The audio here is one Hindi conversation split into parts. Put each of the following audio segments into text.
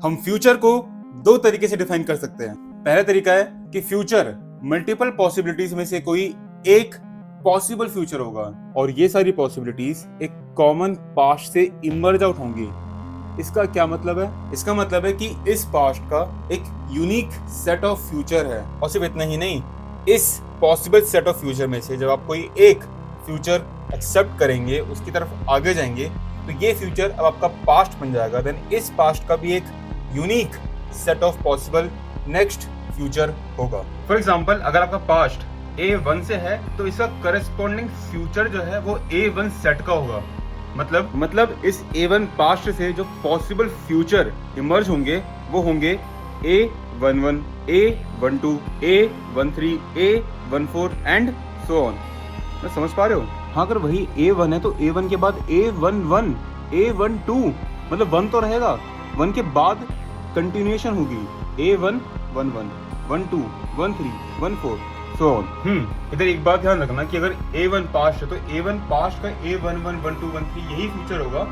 हम फ्यूचर को दो तरीके से डिफाइन कर सकते हैं। पहला तरीका है कि फ्यूचर मल्टीपल पॉसिबिलिटीज में से कोई एक पॉसिबल फ्यूचर होगा और ये सारी पॉसिबिलिटीज एक कॉमन पास्ट से इमर्ज आउट होंगी। इसका क्या मतलब है? इसका मतलब है कि इस पास्ट का एक यूनिक सेट ऑफ फ्यूचर है और सिर्फ इतना ही नहीं, इस पॉसिबल सेट ऑफ फ्यूचर में से जब आप कोई एक फ्यूचर एक्सेप्ट करेंगे, उसकी तरफ आगे जाएंगे, तो ये फ्यूचर अब आपका पास्ट बन जाएगा। देन इस पास्ट का भी एक unique set of possible next future होगा। फॉर एग्जाम्पल, अगर आपका पास्ट A1 से है तो इसका करस्पॉन्डिंग फ्यूचर जो है वो A1 सेट का होगा। मतलब इस A1 पास्ट से जो पॉसिबल फ्यूचर इमर्ज होंगे वो होंगे A11, A12, A13, A14 and so on. मैं समझ पा रहे हो? हाँ, अगर वही A1 है तो A1 के बाद A11, A12, मतलब 1 तो रहेगा, 1 के बाद कंटिन्यूएशन होगी A1, 11, 12, 13, 14 सो ऑन। इधर एक बात ध्यान रखना कि अगर A1 पास्ट है तो A1 पास्ट का A11, 12, 13 यही फ्यूचर होगा।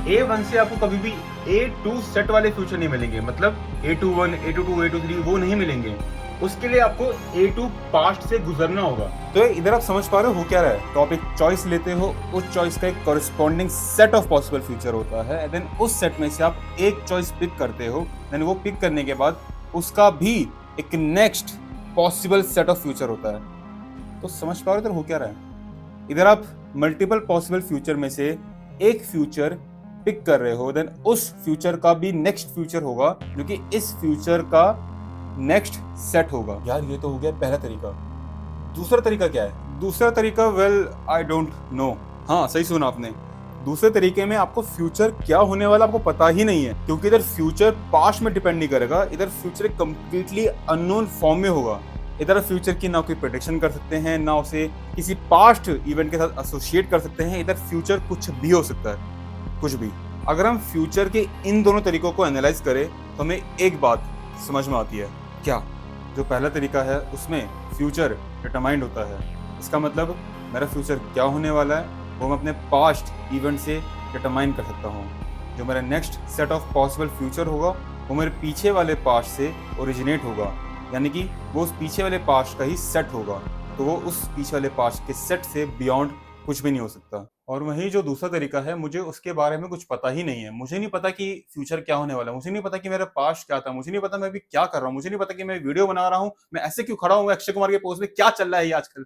A1 से आपको कभी भी A2 सेट वाले फ्यूचर नहीं मिलेंगे, मतलब A21, A22, A23 वो नहीं मिलेंगे। उसके लिए आपको A2 पास्ट से गुजरना होगा। तो इधर आप समझ पा रहे हो क्या रहा है? तो आप एक चॉइस लेते हो, उस चॉइस का एक corresponding set of possible future होता है, देन उस सेट में से आप एक चॉइस पिक करते हो, देन वो पिक करने के बाद उसका भी एक next possible set of future होता है। तो समझ पा रहे हो इधर हो क्या रहा है? इधर आप मल्टीपल पॉसिबल फ्यूचर में से एक फ्यूचर पिक कर रहे हो, देन उस फ्यूचर का भी नेक्स्ट फ्यूचर होगा जो कि इस फ्यूचर का नेक्स्ट सेट होगा। यार ये तो हो गया पहला तरीका। दूसरा तरीका क्या है? दूसरा तरीका वेल आई डोंट नो। हाँ, सही सुना आपने। दूसरे तरीके में आपको फ्यूचर क्या होने वाला आपको पता ही नहीं है, क्योंकि इधर फ्यूचर पास्ट में डिपेंड नहीं करेगा, इधर फ्यूचर कंप्लीटली अननोन फॉर्म में होगा। इधर फ्यूचर की ना कोई प्रेडिक्शन कर सकते हैं, ना उसे किसी पास्ट इवेंट के साथ एसोसिएट कर सकते हैं। इधर फ्यूचर कुछ भी हो सकता है, कुछ भी। अगर हम फ्यूचर के इन दोनों तरीकों को एनालाइज करें तो हमें एक बात समझ में आती है। क्या? जो पहला तरीका है उसमें फ्यूचर डिटरमाइंड होता है। इसका मतलब मेरा फ्यूचर क्या होने वाला है वो मैं अपने पास्ट इवेंट से डिटरमाइन कर सकता हूँ। जो मेरा next set of possible future होगा वो मेरे पीछे वाले पास्ट से ओरिजिनेट होगा, यानी कि वो उस पीछे वाले पास्ट का ही सेट होगा। तो वो उस पीछे वाले पास्ट के सेट से बियॉन्ड कुछ भी नहीं हो सकता। और वही जो दूसरा तरीका है, मुझे उसके बारे में कुछ पता ही नहीं है। मुझे नहीं पता कि फ्यूचर क्या होने वाला है, मुझे नहीं पता कि मेरा पास्ट क्या था, मुझे नहीं पता मैं अभी क्या कर रहा हूँ, मुझे नहीं पता कि मैं वीडियो बना रहा हूँ, मैं ऐसे क्यों खड़ा हूँ अक्षय कुमार के पोस्ट में, क्या चल रहा है ये आजकल।